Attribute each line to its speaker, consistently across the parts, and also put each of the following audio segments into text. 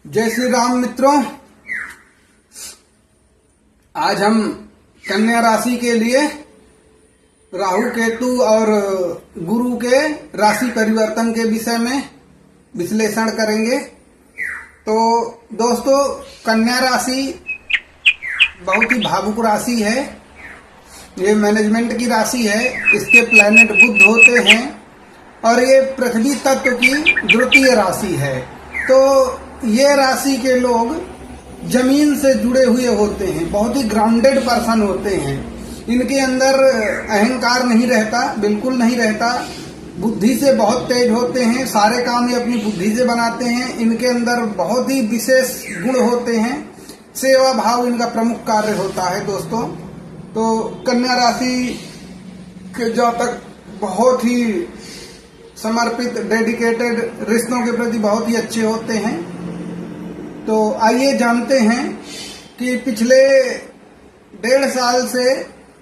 Speaker 1: जय श्री राम मित्रों, आज हम कन्या राशि के लिए राहु केतु और गुरु के राशि परिवर्तन के विषय में विश्लेषण करेंगे। तो दोस्तों, कन्या राशि बहुत ही भावुक राशि है। ये मैनेजमेंट की राशि है। इसके प्लैनेट बुध होते हैं और ये पृथ्वी तत्व की द्वितीय राशि है। तो ये राशि के लोग जमीन से जुड़े हुए होते हैं, बहुत ही ग्राउंडेड पर्सन होते हैं। इनके अंदर अहंकार नहीं रहता, बिल्कुल नहीं रहता। बुद्धि से बहुत तेज होते हैं, सारे काम ये अपनी बुद्धि से बनाते हैं। इनके अंदर बहुत ही विशेष गुण होते हैं। सेवा भाव इनका प्रमुख कार्य होता है दोस्तों। तो कन्या राशि के जातक बहुत ही समर्पित, डेडिकेटेड, रिश्तों के प्रति बहुत ही अच्छे होते हैं। तो आइए जानते हैं कि पिछले 1.5 साल से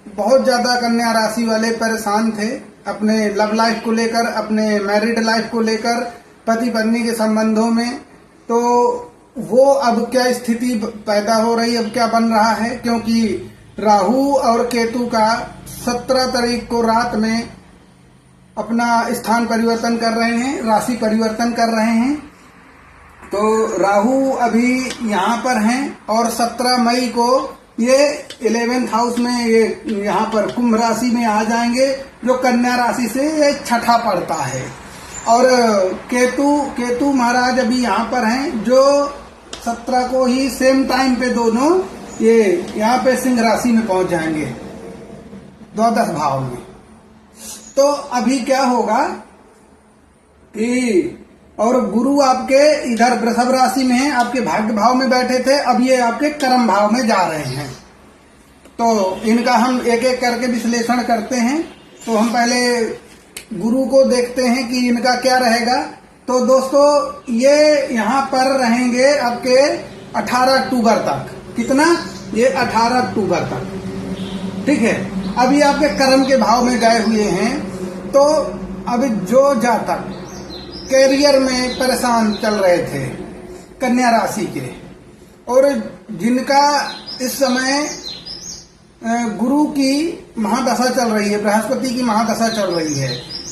Speaker 1: बहुत ज्यादा कन्या राशि वाले परेशान थे अपने लव लाइफ को लेकर, अपने मैरिड लाइफ को लेकर, पति पत्नी के संबंधों में। तो वो अब क्या स्थिति पैदा हो रही, अब क्या बन रहा है, क्योंकि राहु और केतु का 17 तारीख को रात में अपना स्थान परिवर्तन कर रहे हैं, राशि परिवर्तन कर रहे हैं। तो राहु अभी यहाँ पर हैं और 17 मई को ये 11th हाउस में, ये यहाँ पर कुंभ राशि में आ जाएंगे, जो कन्या राशि से ये छठा पड़ता है। और केतु महाराज अभी यहाँ पर हैं, जो 17 को ही सेम टाइम पे दोनों ये यहाँ पे सिंह राशि में पहुंच जाएंगे, द्वादश भाव में। तो अभी क्या होगा कि और गुरु आपके इधर वृषभ राशि में है, आपके भाग्य भाव में बैठे थे, अब ये आपके कर्म भाव में जा रहे हैं। तो इनका हम एक एक करके विश्लेषण करते हैं। तो हम पहले गुरु को देखते हैं कि इनका क्या रहेगा। तो दोस्तों, ये यहाँ पर रहेंगे आपके 18 अक्टूबर तक। कितना? ये 18 अक्टूबर तक, ठीक है। अभी आपके कर्म के भाव में गए हुए हैं। तो अभी जो जातक कैरियर में परेशान चल रहे थे कन्या राशि के, और जिनका इस समय गुरु की महादशा चल रही है, बृहस्पति की महादशा चल रही है,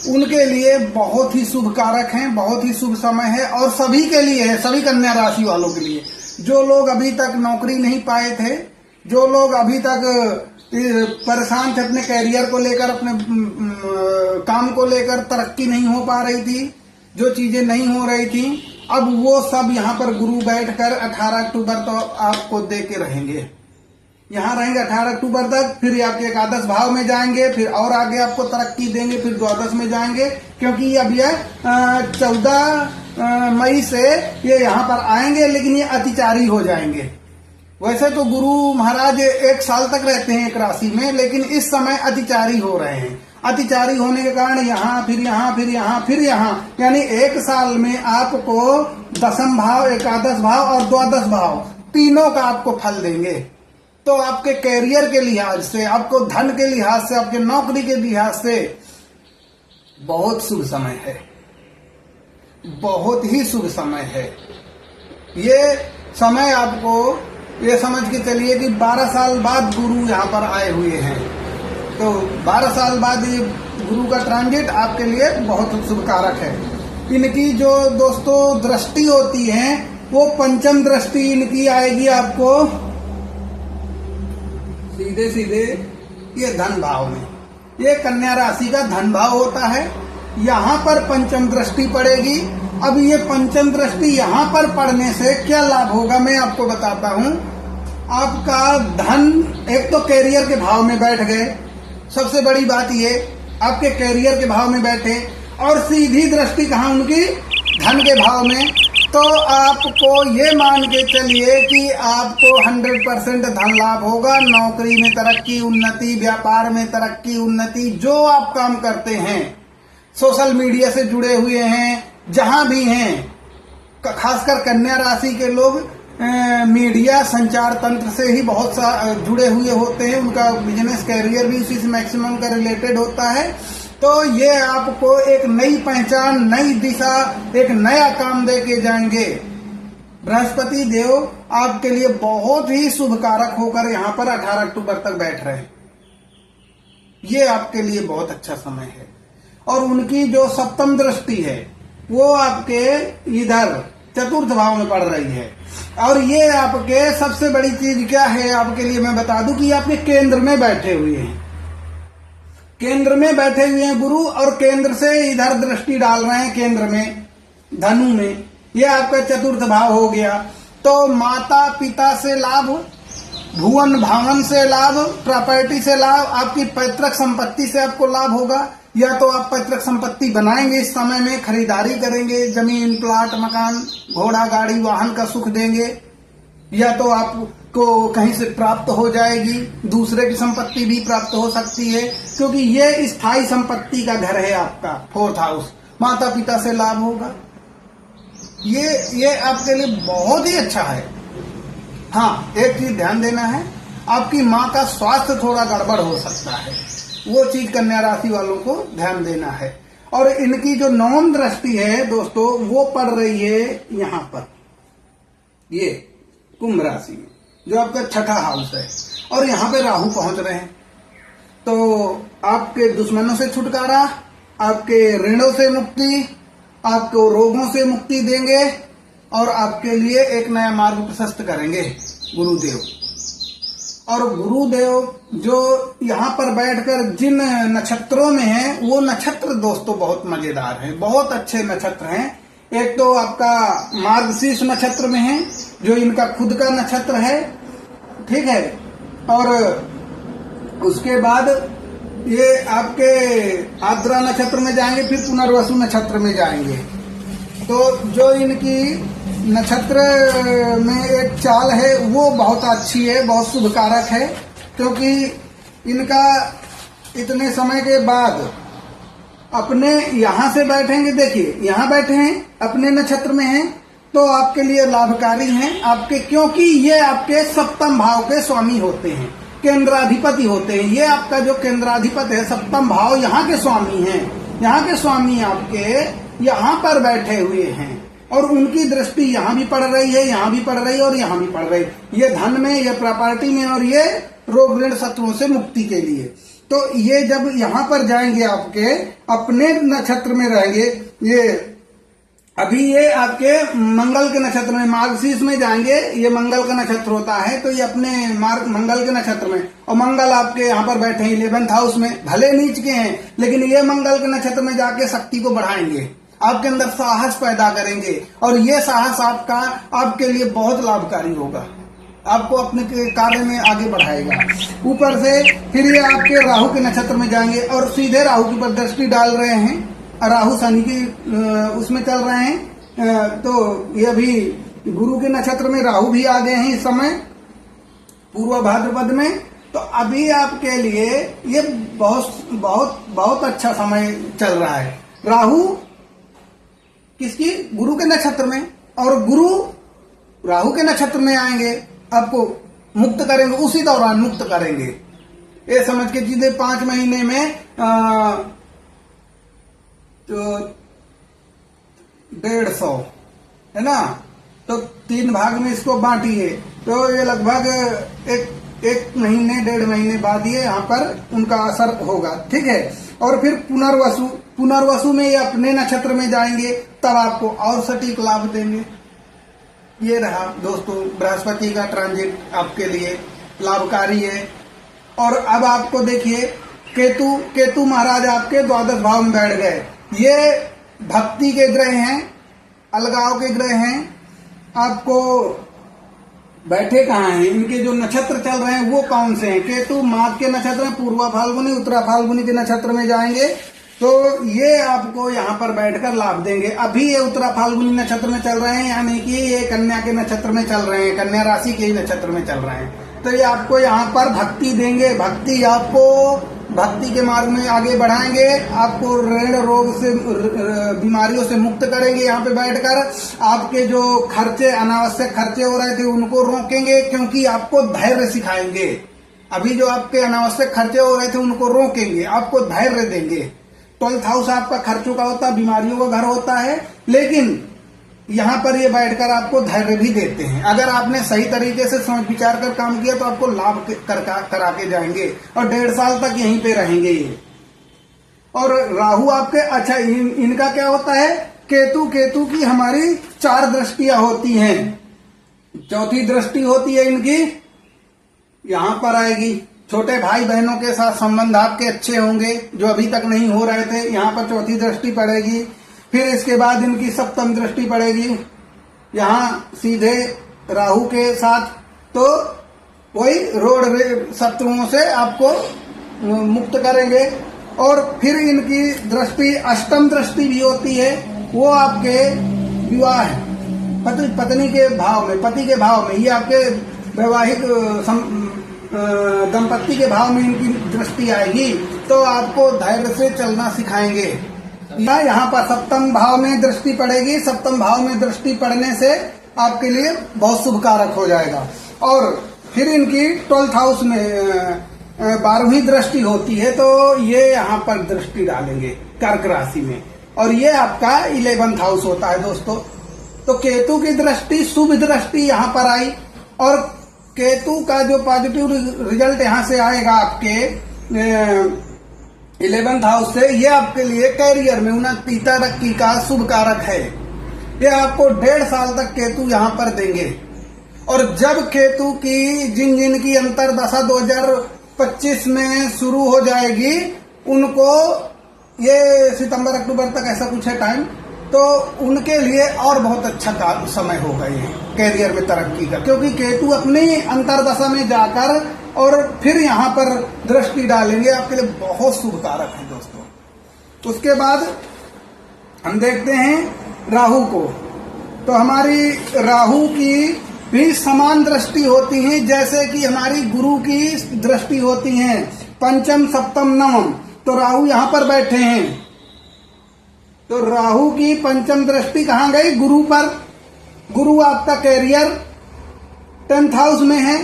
Speaker 1: उनके लिए बहुत ही शुभ कारक हैं, बहुत ही शुभ समय है। और सभी के लिए है, सभी कन्या राशि वालों के लिए। जो लोग अभी तक नौकरी नहीं पाए थे, जो लोग अभी तक परेशान थे अपने कैरियर को लेकर, अपने काम को लेकर, तरक्की नहीं हो पा रही थी, जो चीजें नहीं हो रही थी, अब वो सब यहाँ पर गुरु बैठकर 18 अक्टूबर तो आपको दे के रहेंगे। यहाँ रहेंगे 18 अक्टूबर तक। फिर आपके एकादश भाव में जाएंगे, फिर और आगे आपको तरक्की देंगे, फिर द्वादश में जाएंगे। क्योंकि अब ये 14 मई से ये यहाँ पर आएंगे, लेकिन ये अतिचारी हो जाएंगे। वैसे तो गुरु महाराज 1 साल तक रहते हैं एक राशि में, लेकिन इस समय अतिचारी हो रहे हैं। अतिचारी होने के कारण यहाँ, फिर यहाँ, फिर यहाँ, फिर यहाँ, यानी 1 साल में आपको दशम भाव, एकादश भाव और द्वादश भाव तीनों का आपको फल देंगे। तो आपके कैरियर के लिहाज से, आपको धन के लिहाज से, आपके नौकरी के लिहाज से बहुत शुभ समय है, बहुत ही शुभ समय है। ये समय आपको ये समझ के चलिए कि 12 साल बाद गुरु यहाँ पर आए हुए हैं। तो 12 साल बाद ये गुरु का ट्रांजिट आपके लिए बहुत शुभ कारक है। इनकी जो दोस्तों दृष्टि होती है, वो पंचम दृष्टि इनकी आएगी आपको सीधे सीधे ये धन भाव में। ये कन्या राशि का धन भाव होता है, यहाँ पर पंचम दृष्टि पड़ेगी। अब ये पंचम दृष्टि यहाँ पर पड़ने से क्या लाभ होगा, मैं आपको बताता हूँ। आपका धन एक तो कैरियर के भाव में बैठ गए, सबसे बड़ी बात ये, आपके कैरियर के भाव में बैठे, और सीधी दृष्टि कहाँ उनकी? धन के भाव में। तो आपको ये मान के चलिए कि आपको 100% धन लाभ होगा। नौकरी में तरक्की, उन्नति, व्यापार में तरक्की, उन्नति, जो आप काम करते हैं, सोशल मीडिया से जुड़े हुए हैं, जहां भी हैं, खासकर कन्या राशि के लोग मीडिया संचार तंत्र से ही बहुत जुड़े हुए होते हैं। उनका बिजनेस कैरियर भी उसी से मैक्सिमम का रिलेटेड होता है। तो ये आपको एक नई पहचान, नई दिशा, एक नया काम दे के जाएंगे। बृहस्पति देव आपके लिए बहुत ही शुभ कारक होकर यहाँ पर 18 अक्टूबर तक बैठ रहे हैं। ये आपके लिए बहुत अच्छा समय है। और उनकी जो सप्तम दृष्टि है वो आपके इधर चतुर्थ भाव में पड़ रही है। और ये आपके सबसे बड़ी चीज क्या है आपके लिए मैं बता दूं कि आपके केंद्र में बैठे हुए हैं। केंद्र में बैठे हुए हैं गुरु, और केंद्र से इधर दृष्टि डाल रहे हैं केंद्र में, धनु में। ये आपका चतुर्थ भाव हो गया। तो माता पिता से लाभ, भुवन भावन से लाभ, प्रॉपर्टी से लाभ, आपकी पैतृक संपत्ति से आपको लाभ होगा। या तो आप पैतृक संपत्ति बनाएंगे इस समय में, खरीदारी करेंगे, जमीन प्लाट मकान घोड़ा गाड़ी वाहन का सुख देंगे, या तो आपको कहीं से प्राप्त हो जाएगी, दूसरे की संपत्ति भी प्राप्त हो सकती है, क्योंकि ये स्थायी संपत्ति का घर है आपका 4th हाउस। माता पिता से लाभ होगा। ये आपके लिए बहुत ही अच्छा है। हाँ, एक चीज ध्यान देना है, आपकी माँ का स्वास्थ्य थोड़ा गड़बड़ हो सकता है, वो चीज कन्या राशि वालों को ध्यान देना है। और इनकी जो 9वीं दृष्टि है दोस्तों वो पड़ रही है यहाँ पर, ये कुंभ राशि में, जो आपका 6ठा हाउस है, और यहाँ पे राहु पहुंच रहे हैं। तो आपके दुश्मनों से छुटकारा, आपके ऋणों से मुक्ति, आपको रोगों से मुक्ति देंगे, और आपके लिए एक नया मार्ग प्रशस्त करेंगे गुरुदेव। और गुरुदेव जो यहाँ पर बैठकर जिन नक्षत्रों में हैं, वो नक्षत्र दोस्तों बहुत मजेदार हैं, बहुत अच्छे नक्षत्र हैं। एक तो आपका मार्गशीर्ष नक्षत्र में है, जो इनका खुद का नक्षत्र है, ठीक है। और उसके बाद ये आपके आद्रा नक्षत्र में जाएंगे, फिर पुनर्वसु नक्षत्र में जाएंगे। तो जो इनकी नक्षत्र में एक चाल है वो बहुत अच्छी है, बहुत शुभ कारक है, क्योंकि इनका इतने समय के बाद अपने यहाँ से बैठेंगे, देखिए यहाँ बैठे हैं, अपने नक्षत्र में हैं, तो आपके लिए लाभकारी हैं आपके, क्योंकि ये आपके सप्तम भाव के स्वामी होते हैं, केंद्राधिपति होते हैं। ये आपका जो केंद्राधिपति है, सप्तम भाव, यहाँ के स्वामी हैं। यहाँ के स्वामी आपके यहाँ पर बैठे हुए हैं, और उनकी दृष्टि यहाँ भी पड़ रही है, यहाँ भी पड़ रही है, और यहाँ भी पड़ रही है। ये धन में, ये प्रॉपर्टी में, और ये रोग ऋण शत्रुओं से मुक्ति के लिए। तो ये जब यहाँ पर जाएंगे, आपके अपने नक्षत्र में रहेंगे, ये अभी ये आपके मंगल के नक्षत्र में, मार्गशीर्ष में जाएंगे, ये मंगल का नक्षत्र होता है, तो ये अपने मंगल के नक्षत्र में, और मंगल आपके यहाँ पर बैठे हैं 11th हाउस में, भले नीच के हैं, लेकिन ये मंगल के नक्षत्र में जाके शक्ति को बढ़ाएंगे, आपके अंदर साहस पैदा करेंगे, और ये साहस आपका आपके लिए बहुत लाभकारी होगा, आपको अपने कार्य में आगे बढ़ाएगा। ऊपर से फिर ये आपके राहु के नक्षत्र में जाएंगे, और सीधे राहु के ऊपर दृष्टि डाल रहे हैं, राहु शनि की उसमें चल रहे हैं। तो ये अभी गुरु के नक्षत्र में राहु भी आ गए हैं इस समय, पूर्व भाद्रपद में। तो अभी आपके लिए ये बहुत बहुत बहुत अच्छा समय चल रहा है। राहु किसकी? गुरु के नक्षत्र में, और गुरु राहु के नक्षत्र में आएंगे, आपको मुक्त करेंगे, उसी दौरान मुक्त करेंगे। ये समझ के चीजें 5 महीने में तो 150 है ना, तो 3 भाग में इसको बांटिए, तो ये लगभग एक महीने 1.5 महीने बाद ये यहाँ पर उनका असर होगा, ठीक है। और फिर पुनर्वसु में ये अपने नक्षत्र में जाएंगे, तब आपको और सटीक लाभ देंगे। ये रहा दोस्तों बृहस्पति का ट्रांजिट आपके लिए लाभकारी है। और अब आपको देखिए केतु महाराज आपके 12 भाव में बैठ गए। ये भक्ति के ग्रह हैं, अलगाव के ग्रह हैं। आपको बैठे कहाँ हैं? इनके जो नक्षत्र चल रहे हैं वो कौन से हैं? केतु माघ के नक्षत्र में, पूर्वा फाल्गुनी उत्तरा फाल्गुनी के नक्षत्र में जाएंगे, तो ये आपको यहाँ पर बैठकर लाभ देंगे। अभी ये उत्तरा फाल्गुनी नक्षत्र में चल रहे हैं, यानी कि ये कन्या के नक्षत्र में चल रहे हैं, कन्या राशि के ही नक्षत्र में चल रहे हैं। तो ये आपको यहाँ पर भक्ति देंगे, भक्ति आपको भक्ति के मार्ग में आगे बढ़ाएंगे, आपको ऋण रोग से बीमारियों से मुक्त करेंगे। यहाँ पे बैठकर आपके जो खर्चे, अनावश्यक खर्चे हो रहे थे उनको रोकेंगे, क्योंकि आपको धैर्य सिखाएंगे। अभी जो आपके अनावश्यक खर्चे हो रहे थे उनको रोकेंगे, आपको धैर्य देंगे। 12th हाउस आपका खर्चों का होता है, बीमारियों का घर होता है, लेकिन यहाँ पर ये बैठकर आपको धैर्य भी देते हैं। अगर आपने सही तरीके से सोच विचार कर काम किया तो आपको लाभ करा के जाएंगे और 1.5 साल तक यहीं पे रहेंगे ये। और राहु आपके अच्छा इनका क्या होता है, केतु की हमारी 4 दृष्टियां होती हैं। चौथी दृष्टि होती है इनकी यहां पर आएगी। छोटे भाई बहनों के साथ संबंध आपके अच्छे होंगे जो अभी तक नहीं हो रहे थे, यहाँ पर चौथी दृष्टि पड़ेगी। फिर इसके बाद इनकी सप्तम दृष्टि पड़ेगी यहाँ सीधे राहु के साथ, तो वही रोड शत्रुओं से आपको मुक्त करेंगे। और फिर इनकी दृष्टि अष्टम दृष्टि भी होती है, वो आपके विवाह पत्नी के भाव में, पति के भाव में, ये आपके वैवाहिक दंपत्ति के भाव में इनकी दृष्टि आएगी तो आपको धैर्य से चलना सिखाएंगे। यहाँ पर सप्तम भाव में दृष्टि पड़ेगी। सप्तम भाव में दृष्टि पड़ने से आपके लिए बहुत शुभ कारक हो जाएगा। और फिर इनकी 12th हाउस में 12वीं दृष्टि होती है, तो ये यहाँ पर दृष्टि डालेंगे कर्क राशि में, और ये आपका 11th हाउस होता है दोस्तों। तो केतु की दृष्टि शुभ दृष्टि यहाँ पर आई, और केतु का जो पॉजिटिव रिजल्ट यहाँ से आएगा आपके 11th हाउस से, ये आपके लिए कैरियर में उन्नति तरक्की का शुभ कारक है। ये आपको 1.5 साल तक केतु यहाँ पर देंगे। और जब केतु की जिन की अंतरदशा 2025 में शुरू हो जाएगी, उनको ये सितंबर अक्टूबर तक ऐसा कुछ है टाइम, तो उनके लिए और बहुत अच्छा समय होगा ये कैरियर में तरक्की का, क्योंकि केतु अपनी अंतरदशा में जाकर और फिर यहाँ पर दृष्टि डालेंगे, आपके लिए बहुत शुभ कारक है दोस्तों। उसके बाद हम देखते हैं राहु को। तो हमारी राहु की भी समान दृष्टि होती है, जैसे कि हमारी गुरु की दृष्टि होती है, पंचम सप्तम नवम। तो राहु यहाँ पर बैठे हैं, तो राहु की पंचम दृष्टि कहाँ गई, गुरु पर। गुरु आपका कैरियर 10th हाउस में है,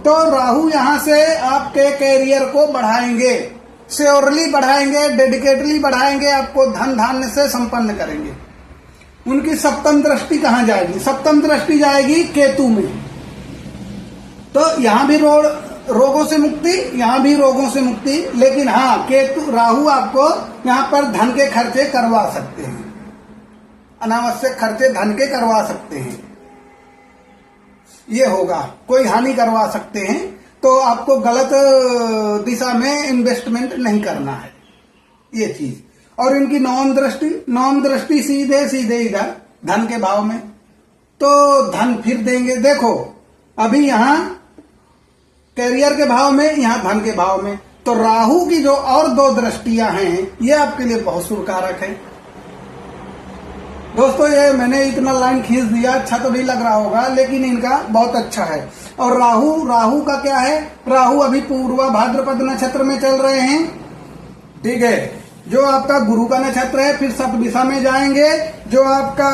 Speaker 1: तो राहु यहाँ से आपके कैरियर को बढ़ाएंगे, श्योरली बढ़ाएंगे, डेडिकेटली बढ़ाएंगे, आपको धन धान्य से संपन्न करेंगे। उनकी सप्तम दृष्टि कहाँ जाएगी, सप्तम दृष्टि जाएगी केतु में। तो यहाँ भी रोगों से मुक्ति, यहाँ भी रोगों से मुक्ति, लेकिन हाँ केतु राहु आपको यहाँ पर धन के खर्चे करवा सकते हैं, अनावश्यक खर्चे धन के करवा सकते हैं, ये होगा, कोई हानि करवा सकते हैं। तो आपको गलत दिशा में इन्वेस्टमेंट नहीं करना है, ये चीज। और इनकी नवम दृष्टि सीधे इधर धन के भाव में, तो धन फिर देंगे। देखो अभी यहाँ कैरियर के भाव में, यहाँ धन के भाव में, तो राहु की जो और 2 दृष्टियां हैं ये आपके लिए बहुत शुभ कारक है दोस्तों। ये मैंने इतना लाइन खींच दिया, अच्छा तो नहीं लग रहा होगा, लेकिन इनका बहुत अच्छा है। और राहु का क्या है, राहु अभी पूर्वा भाद्रपद नक्षत्र में चल रहे हैं, ठीक है, जो आपका गुरु का नक्षत्र है। फिर सप्तदिशा में जाएंगे, जो आपका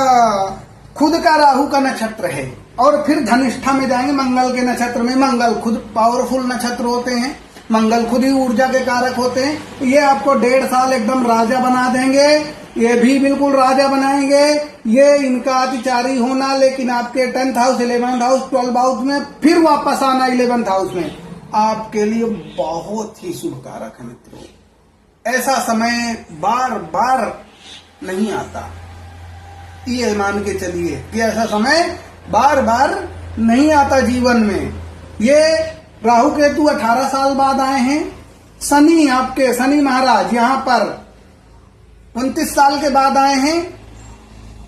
Speaker 1: खुद का राहु का नक्षत्र है, और फिर धनिष्ठा में जाएंगे मंगल के नक्षत्र में। मंगल खुद पावरफुल नक्षत्र होते हैं, मंगल खुद ही ऊर्जा के कारक होते हैं। ये आपको 1.5 साल एकदम राजा बना देंगे, ये भी बिल्कुल राजा बनाएंगे। ये इनका अतिचारी होना, लेकिन आपके 10th house, 11th house, 12th house में फिर वापस आना 11th हाउस में, आपके लिए बहुत ही शुभ कारक है मित्रों। ऐसा समय बार बार नहीं आता, ये मान के चलिए कि ऐसा समय बार बार नहीं आता जीवन में। ये राहु केतु 18 साल बाद आए हैं। शनि महाराज यहाँ पर 29 साल के बाद आए हैं,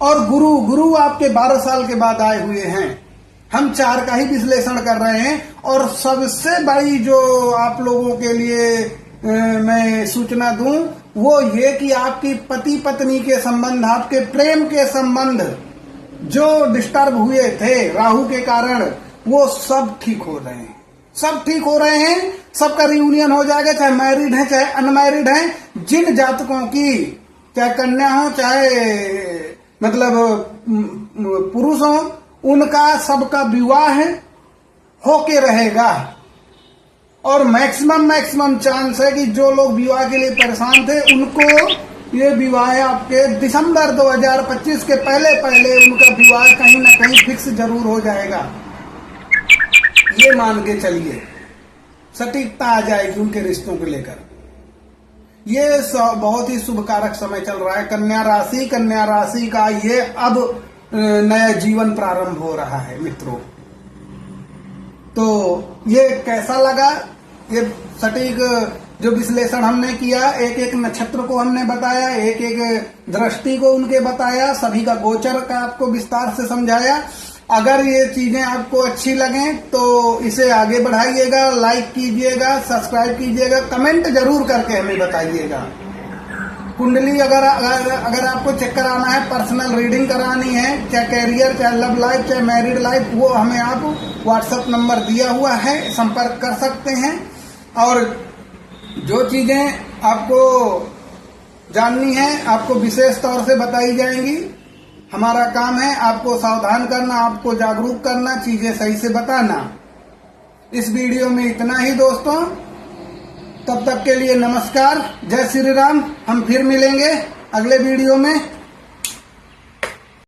Speaker 1: और गुरु आपके 12 साल के बाद आए हुए हैं। हम 4 का ही विश्लेषण कर रहे हैं। और सबसे बड़ी जो आप लोगों के लिए मैं सूचना दूं वो ये कि आपकी पति पत्नी के संबंध, आपके प्रेम के संबंध जो डिस्टर्ब हुए थे राहु के कारण, वो सब ठीक हो रहे हैं, सब ठीक हो रहे हैं। सबका रियूनियन हो जाएगा, चाहे मैरिड है चाहे अनमैरिड है। जिन जातकों की चाहे कन्या हो चाहे मतलब पुरुष हो, उनका सबका विवाह होके रहेगा। और मैक्सिमम चांस है कि जो लोग विवाह के लिए परेशान थे उनको ये विवाह आपके दिसंबर 2025 के पहले पहले उनका विवाह कहीं ना कहीं फिक्स जरूर हो जाएगा। ये मान के चलिए, सटीकता आ जाएगी उनके रिश्तों को लेकर। ये बहुत ही शुभ कारक समय चल रहा है। कन्या राशि का ये अब नया जीवन प्रारंभ हो रहा है मित्रों। तो ये कैसा लगा, ये सटीक जो विश्लेषण हमने किया, एक एक नक्षत्र को हमने बताया, एक एक दृष्टि को उनके बताया, सभी का गोचर का आपको विस्तार से समझाया। अगर ये चीजें आपको अच्छी लगें तो इसे आगे बढ़ाइएगा, लाइक कीजिएगा, सब्सक्राइब कीजिएगा, कमेंट जरूर करके हमें बताइएगा। कुंडली अगर आपको चेक कराना है, पर्सनल रीडिंग करानी है, चाहे कैरियर, चाहे लव लाइफ, चाहे मैरिड लाइफ, वो हमें आप व्हाट्सएप नंबर दिया हुआ है, संपर्क कर सकते हैं। और जो चीजें आपको जाननी है आपको विशेष तौर से बताई जाएंगी। हमारा काम है आपको सावधान करना, आपको जागरूक करना, चीजें सही से बताना। इस वीडियो में इतना ही दोस्तों, तब तक के लिए नमस्कार, जय श्री राम। हम फिर मिलेंगे अगले वीडियो में।